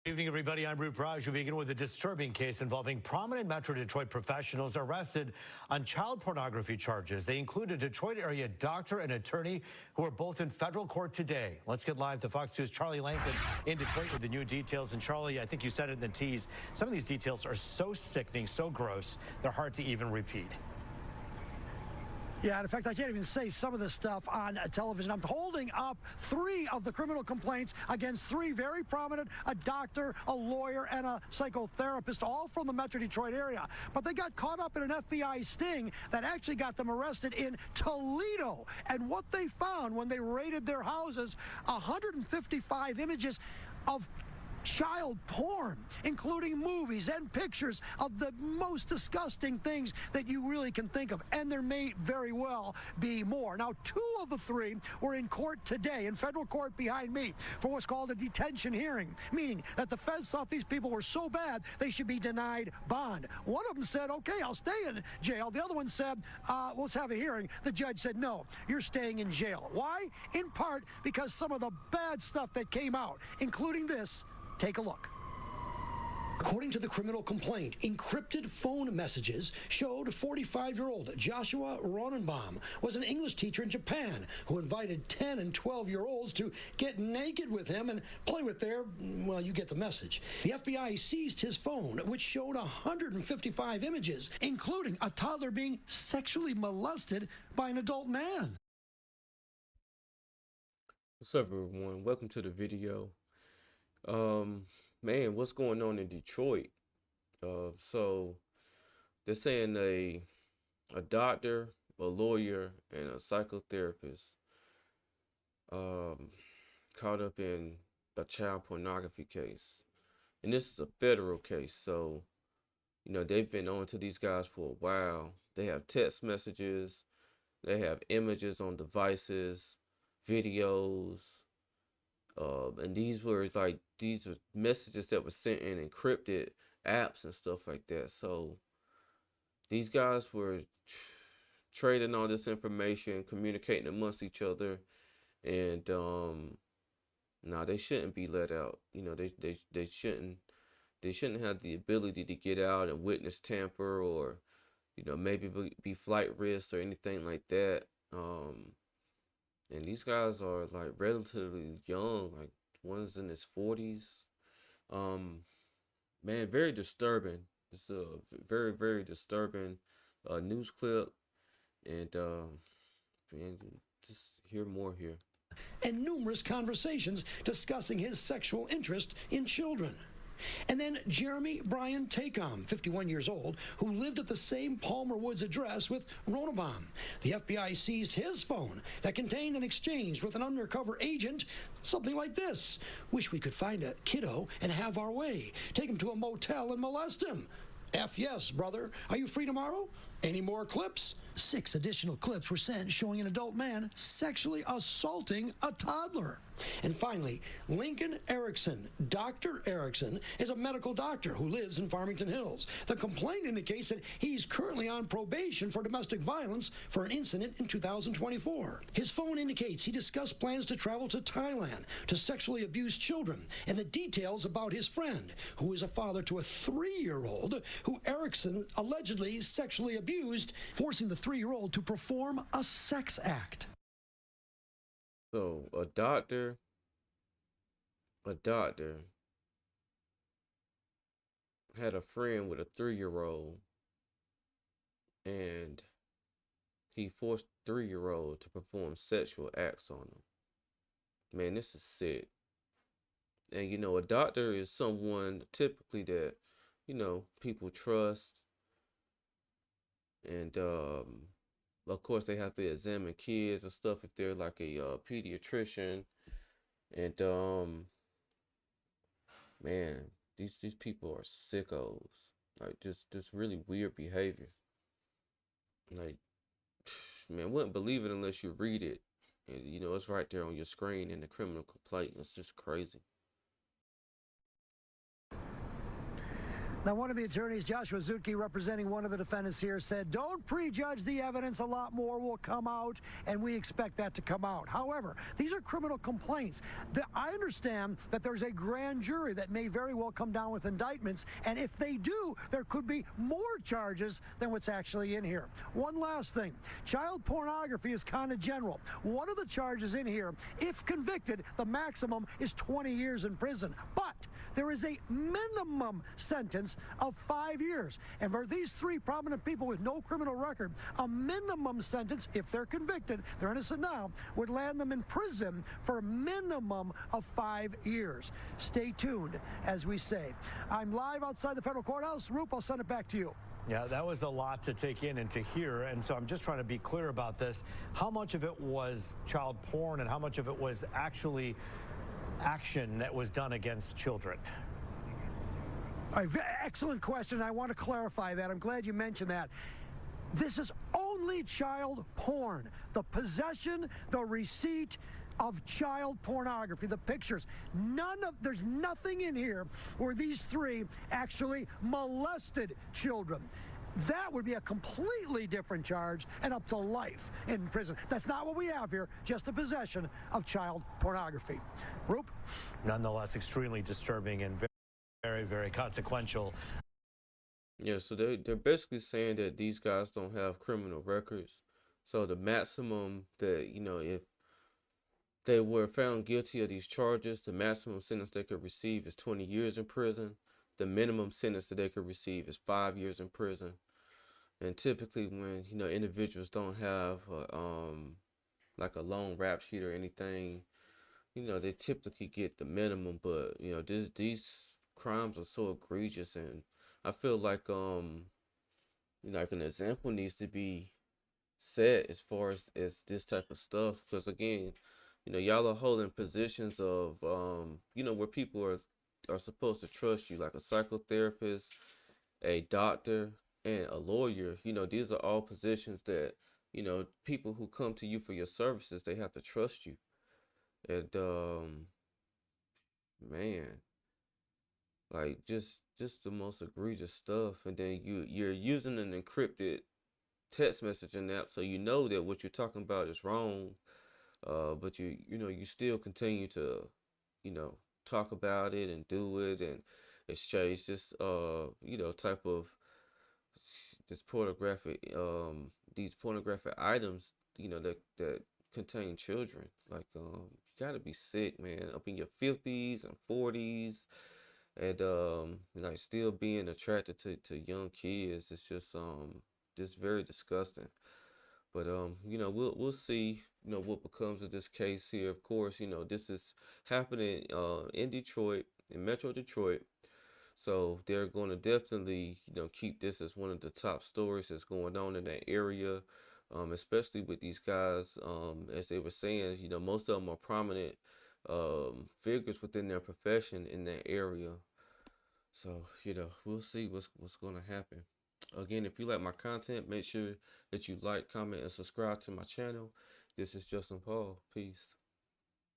Good evening, everybody. I'm Rup Raj. We begin with a disturbing case involving prominent Metro Detroit professionals arrested on child pornography charges. They include a Detroit area doctor and attorney who are both in federal court today. Let's get live to Fox News' Charlie Langton in Detroit with the new details. And Charlie, I think you said it in the tease. Some of these details are so sickening, so gross, they're hard to even repeat. Yeah, in fact, I can't even say some of this stuff on television. I'm holding up 3 of the criminal complaints against 3 very prominent, a doctor, a lawyer, and a psychotherapist, all from the Metro Detroit area. But they got caught up in an FBI sting that actually got them arrested in Toledo. And what they found when they raided their houses, 155 images of child porn, including movies and pictures of the most disgusting things that you really can think of. And there may very well be more. Now, 2 of the 3 were in court today, in federal court behind me, for what's called a detention hearing, meaning that the feds thought these people were so bad they should be denied bond. One of them said, okay, I'll stay in jail. The other one said, let's have a hearing. The judge said, no, you're staying in jail. Why? In part because some of the bad stuff that came out, including this. Take a look. According to the criminal complaint, encrypted phone messages showed 45-year-old Joshua Ronenbaum was an English teacher in Japan who invited 10 and 12-year-olds to get naked with him and play with their, well, you get the message. The FBI seized his phone, which showed 155 images, including a toddler being sexually molested by an adult man. What's up, everyone? Welcome to the video. Man, what's going on in Detroit? So they're saying a doctor, a lawyer, and a psychotherapist caught up in a child pornography case. And this is a federal case, so they've been on to these guys for a while. They have text messages, they have images on devices, videos. And these were messages that were sent in encrypted apps and stuff like that. So these guys were trading all this information, communicating amongst each other, and they shouldn't be let out. They shouldn't have the ability to get out and witness tamper or maybe be flight risk or anything like that. And these guys are like relatively young, like one's in his 40s. Man, very disturbing. It's a very, very disturbing news clip. And just hear more here. And numerous conversations discussing his sexual interest in children. And then Jeremy Brian Tacom, 51 years old, who lived at the same Palmer Woods address with Ronenbaum. The FBI seized his phone that contained an exchange with an undercover agent, something like this. Wish we could find a kiddo and have our way. Take him to a motel and molest him. F yes, brother. Are you free tomorrow? Any more clips? 6 additional clips were sent showing an adult man sexually assaulting a toddler. And finally, Lincoln Erickson. Dr. Erickson is a medical doctor who lives in Farmington Hills. The complaint indicates that he's currently on probation for domestic violence for an incident in 2024. His phone indicates he discussed plans to travel to Thailand to sexually abuse children and the details about his friend, who is a father to a 3-year-old who Erickson allegedly sexually abused, forcing the 3-year-old to perform a sex act. So a doctor had a friend with a 3-year-old, and he forced the 3-year-old to perform sexual acts on him. Man, this is sick. And a doctor is someone typically that people trust, and of course, they have to examine kids and stuff if they're like a pediatrician. And man, these people are sickos. Like just really weird behavior. Like, man, wouldn't believe it unless you read it. And it's right there on your screen in the criminal complaint. It's just crazy. Now, one of the attorneys, Joshua Zucki, representing one of the defendants here, said, don't prejudge the evidence. A lot more will come out, and we expect that to come out. However, these are criminal complaints. I understand that there's a grand jury that may very well come down with indictments, and if they do, there could be more charges than what's actually in here. One last thing. Child pornography is kind of general. One of the charges in here, if convicted, the maximum is 20 years in prison. But there is a minimum sentence of 5 years. And for these three prominent people with no criminal record, a minimum sentence, if they're convicted, they're innocent now, would land them in prison for a minimum of 5 years. Stay tuned, as we say. I'm live outside the federal courthouse. Roop, I'll send it back to you. Yeah, that was a lot to take in and to hear, and so I'm just trying to be clear about this. How much of it was child porn and how much of it was actually action that was done against children? All right, excellent question. I want to clarify that. I'm glad you mentioned that. This is only child porn. The possession, the receipt of child pornography, the pictures. There's nothing in here where these three actually molested children. That would be a completely different charge and up to life in prison. That's not what we have here, just the possession of child pornography. Roop? Nonetheless, extremely disturbing and very, very consequential. Yeah, so they're basically saying that these guys don't have criminal records. So the maximum that, if they were found guilty of these charges, the maximum sentence they could receive is 20 years in prison. The minimum sentence that they could receive is 5 years in prison. And typically when, individuals don't have like a long rap sheet or anything, they typically get the minimum. But, these crimes are so egregious, and I feel like like an example needs to be set as far as this type of stuff, because again, y'all are holding positions of where people are supposed to trust you, like a psychotherapist, a doctor, and a lawyer. These are all positions that people who come to you for your services, they have to trust you. And man, like just the most egregious stuff. And then you're using an encrypted text messaging app, so you know that what you're talking about is wrong, but you still continue to talk about it and do it and exchange this type of this pornographic these pornographic items that contain children. Like you gotta be sick, man, up in your 50s and 40s, and like still being attracted to young kids. It's just very disgusting. But we'll see what becomes of this case here. Of course, this is happening in Detroit, in Metro Detroit. So they're going to definitely keep this as one of the top stories that's going on in that area, especially with these guys. As they were saying, most of them are prominent figures within their profession in that area. So we'll see what's going to happen. Again, if you like my content, make sure that you like, comment, and subscribe to my channel. This is Justin Paul. Peace.